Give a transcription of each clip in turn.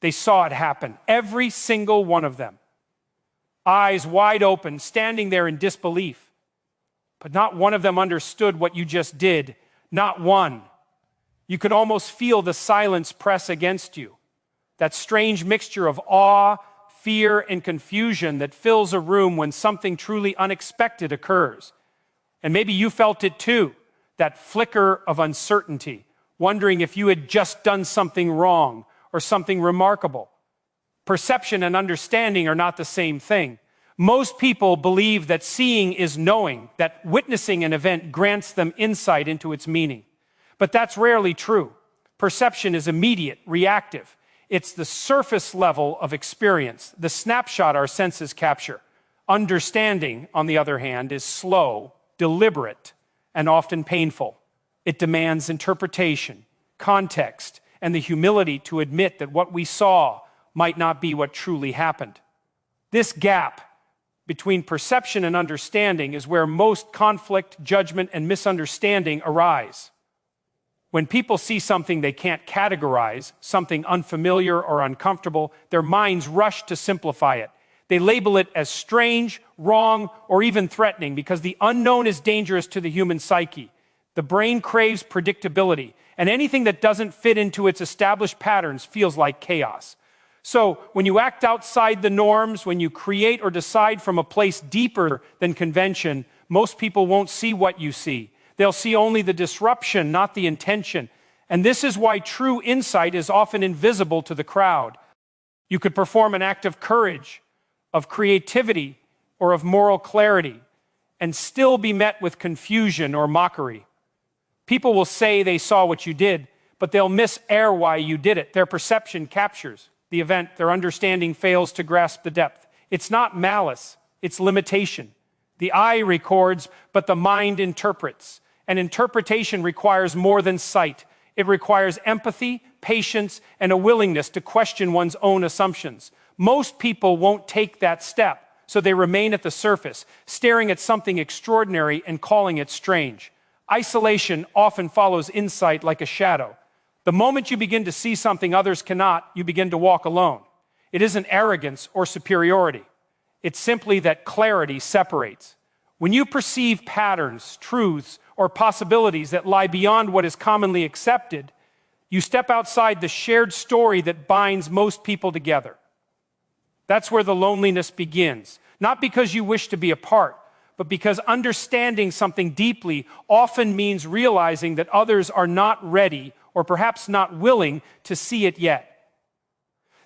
They saw it happen, every single one of them. Eyes wide open, standing there in disbelief. But not one of them understood what you just did. Not one. You could almost feel the silence press against you. That strange mixture of awe, fear, and confusion that fills a room when something truly unexpected occurs. And maybe you felt it too, that flicker of uncertainty, wondering if you had just done something wrong or something remarkable. Perception and understanding are not the same thing. Most people believe that seeing is knowing, that witnessing an event grants them insight into its meaning. But that's rarely true. Perception is immediate, reactive. It's the surface level of experience, the snapshot our senses capture. Understanding, on the other hand, is slow, deliberate, and often painful. It demands interpretation, context, and the humility to admit that what we saw might not be what truly happened. This gap between perception and understanding is where most conflict, judgment, and misunderstanding arise. When people see something they can't categorize, something unfamiliar or uncomfortable, their minds rush to simplify it. They label it as strange, wrong, or even threatening because the unknown is dangerous to the human psyche. The brain craves predictability, and anything that doesn't fit into its established patterns feels like chaos. So when you act outside the norms, when you create or decide from a place deeper than convention, most people won't see what you see. They'll see only the disruption, not the intention. And this is why true insight is often invisible to the crowd. You could perform an act of courage, of creativity, or of moral clarity, and still be met with confusion or mockery. People will say they saw what you did, but they'll misair why you did it. Their perception captures the event. Their understanding fails to grasp the depth. It's not malice, it's limitation. The eye records, but the mind interprets. And interpretation requires more than sight. It requires empathy, patience, and a willingness to question one's own assumptions. Most people won't take that step, so they remain at the surface, staring at something extraordinary and calling it strange. Isolation often follows insight like a shadow. The moment you begin to see something others cannot, you begin to walk alone. It isn't arrogance or superiority. It's simply that clarity separates. When you perceive patterns, truths, or possibilities that lie beyond what is commonly accepted, you step outside the shared story that binds most people together. That's where the loneliness begins. Not because you wish to be apart, but because understanding something deeply often means realizing that others are not ready or perhaps not willing to see it yet.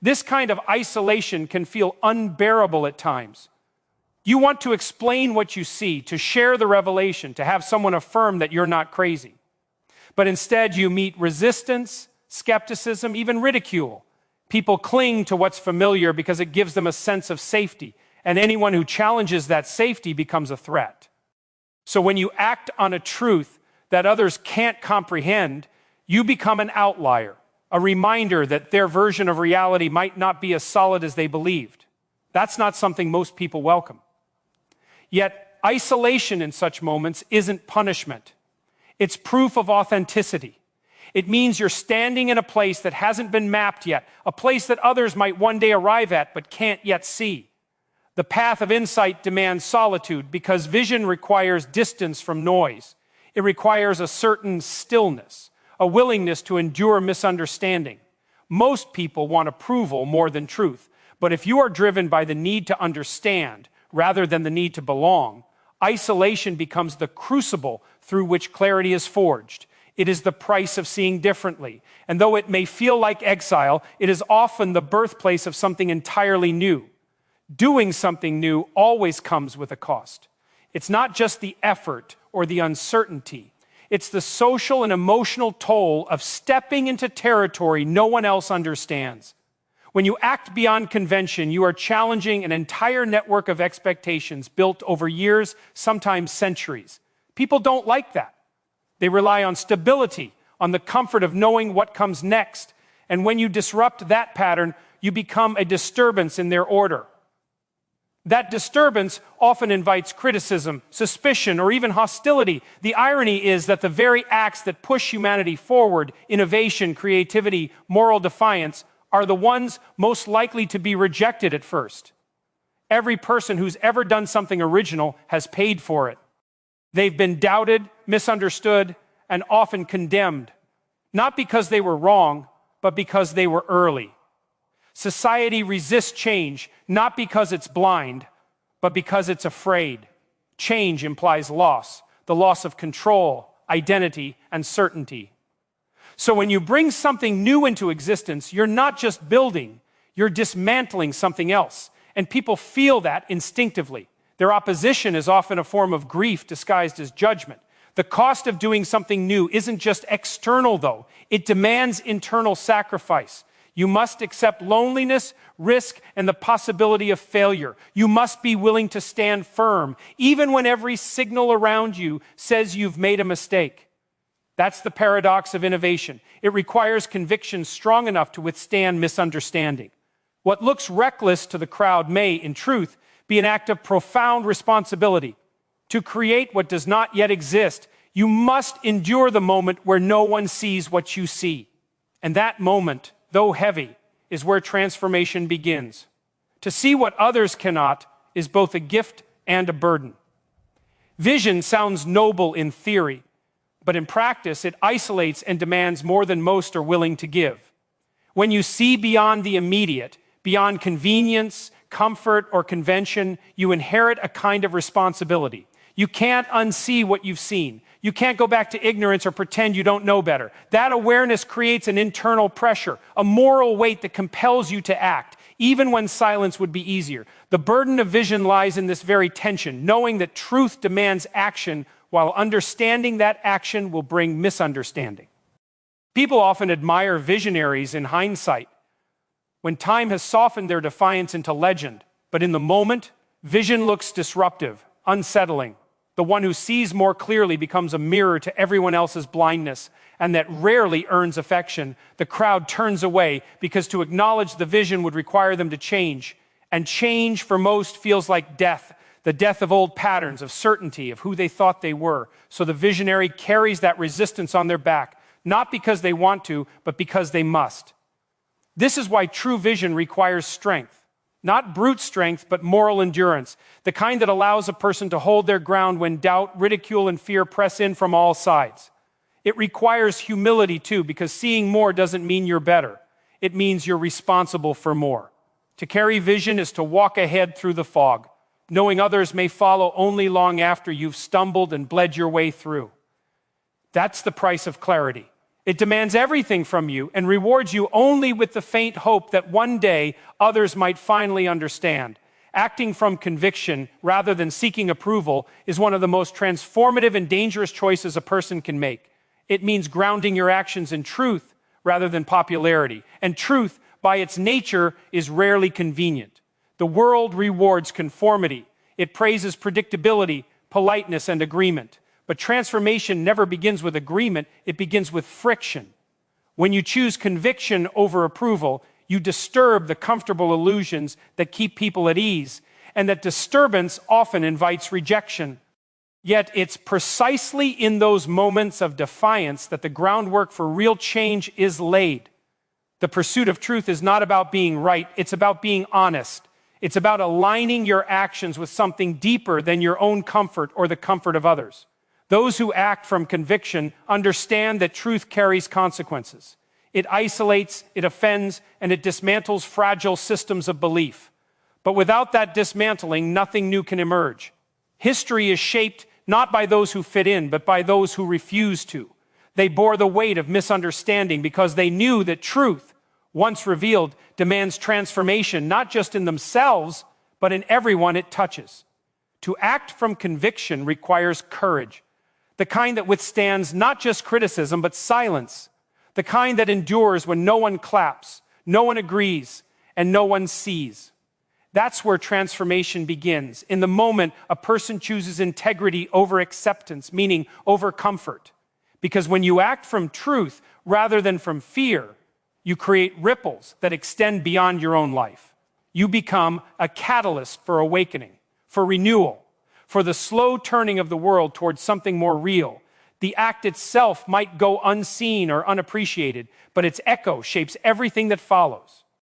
This kind of isolation can feel unbearable at times. You want to explain what you see, to share the revelation, to have someone affirm that you're not crazy. But instead you meet resistance, skepticism, even ridicule. People cling to what's familiar because it gives them a sense of safety, and anyone who challenges that safety becomes a threat. So when you act on a truth that others can't comprehend, you become an outlier, a reminder that their version of reality might not be as solid as they believed. That's not something most people welcome. Yet, isolation in such moments isn't punishment. It's proof of authenticity. It means you're standing in a place that hasn't been mapped yet, a place that others might one day arrive at but can't yet see. The path of insight demands solitude because vision requires distance from noise. It requires a certain stillness, a willingness to endure misunderstanding. Most people want approval more than truth, but if you are driven by the need to understand rather than the need to belong, isolation becomes the crucible through which clarity is forged. It is the price of seeing differently, and though it may feel like exile, it is often the birthplace of something entirely new. Doing something new always comes with a cost. It's not just the effort or the uncertainty. It's the social and emotional toll of stepping into territory no one else understands. When you act beyond convention, you are challenging an entire network of expectations built over years, sometimes centuries. People don't like that. They rely on stability, on the comfort of knowing what comes next. And when you disrupt that pattern, you become a disturbance in their order. That disturbance often invites criticism, suspicion, or even hostility. The irony is that the very acts that push humanity forward, innovation, creativity, moral defiance, are the ones most likely to be rejected at first. Every person who's ever done something original has paid for it. They've been doubted, misunderstood, and often condemned, not because they were wrong, but because they were early. Society resists change, not because it's blind, but because it's afraid. Change implies loss, the loss of control, identity, and certainty. So when you bring something new into existence, you're not just building, you're dismantling something else. And people feel that instinctively. Their opposition is often a form of grief disguised as judgment. The cost of doing something new isn't just external, though. It demands internal sacrifice. You must accept loneliness, risk, and the possibility of failure. You must be willing to stand firm, even when every signal around you says you've made a mistake. That's the paradox of innovation. It requires conviction strong enough to withstand misunderstanding. What looks reckless to the crowd may, in truth, be an act of profound responsibility. To create what does not yet exist, you must endure the moment where no one sees what you see. And that moment, though heavy, is where transformation begins. To see what others cannot is both a gift and a burden. Vision sounds noble in theory, but in practice it isolates and demands more than most are willing to give. When you see beyond the immediate, beyond convenience, comfort, or convention, you inherit a kind of responsibility. You can't unsee what you've seen. You can't go back to ignorance or pretend you don't know better. That awareness creates an internal pressure, a moral weight that compels you to act, even when silence would be easier. The burden of vision lies in this very tension, knowing that truth demands action, while understanding that action will bring misunderstanding. People often admire visionaries in hindsight, when time has softened their defiance into legend. But in the moment, vision looks disruptive, unsettling. The one who sees more clearly becomes a mirror to everyone else's blindness, and that rarely earns affection. The crowd turns away because to acknowledge the vision would require them to change. And change for most feels like death, the death of old patterns, of certainty, of who they thought they were. So the visionary carries that resistance on their back, not because they want to, but because they must. This is why true vision requires strength. Not brute strength, but moral endurance, the kind that allows a person to hold their ground when doubt, ridicule, and fear press in from all sides. It requires humility too, because seeing more doesn't mean you're better. It means you're responsible for more. To carry vision is to walk ahead through the fog, knowing others may follow only long after you've stumbled and bled your way through. That's the price of clarity. It demands everything from you and rewards you only with the faint hope that one day others might finally understand. Acting from conviction rather than seeking approval is one of the most transformative and dangerous choices a person can make. It means grounding your actions in truth rather than popularity. And truth, by its nature, is rarely convenient. The world rewards conformity. It praises predictability, politeness, and agreement. But transformation never begins with agreement, it begins with friction. When you choose conviction over approval, you disturb the comfortable illusions that keep people at ease, and that disturbance often invites rejection. Yet it's precisely in those moments of defiance that the groundwork for real change is laid. The pursuit of truth is not about being right, it's about being honest. It's about aligning your actions with something deeper than your own comfort or the comfort of others. Those who act from conviction understand that truth carries consequences. It isolates, it offends, and it dismantles fragile systems of belief. But without that dismantling, nothing new can emerge. History is shaped not by those who fit in, but by those who refuse to. They bore the weight of misunderstanding because they knew that truth, once revealed, demands transformation, not just in themselves, but in everyone it touches. To act from conviction requires courage. The kind that withstands not just criticism, but silence. The kind that endures when no one claps, no one agrees, and no one sees. That's where transformation begins. In the moment, a person chooses integrity over acceptance, meaning over comfort. Because when you act from truth rather than from fear, you create ripples that extend beyond your own life. You become a catalyst for awakening, for renewal, for the slow turning of the world towards something more real. The act itself might go unseen or unappreciated, but its echo shapes everything that follows.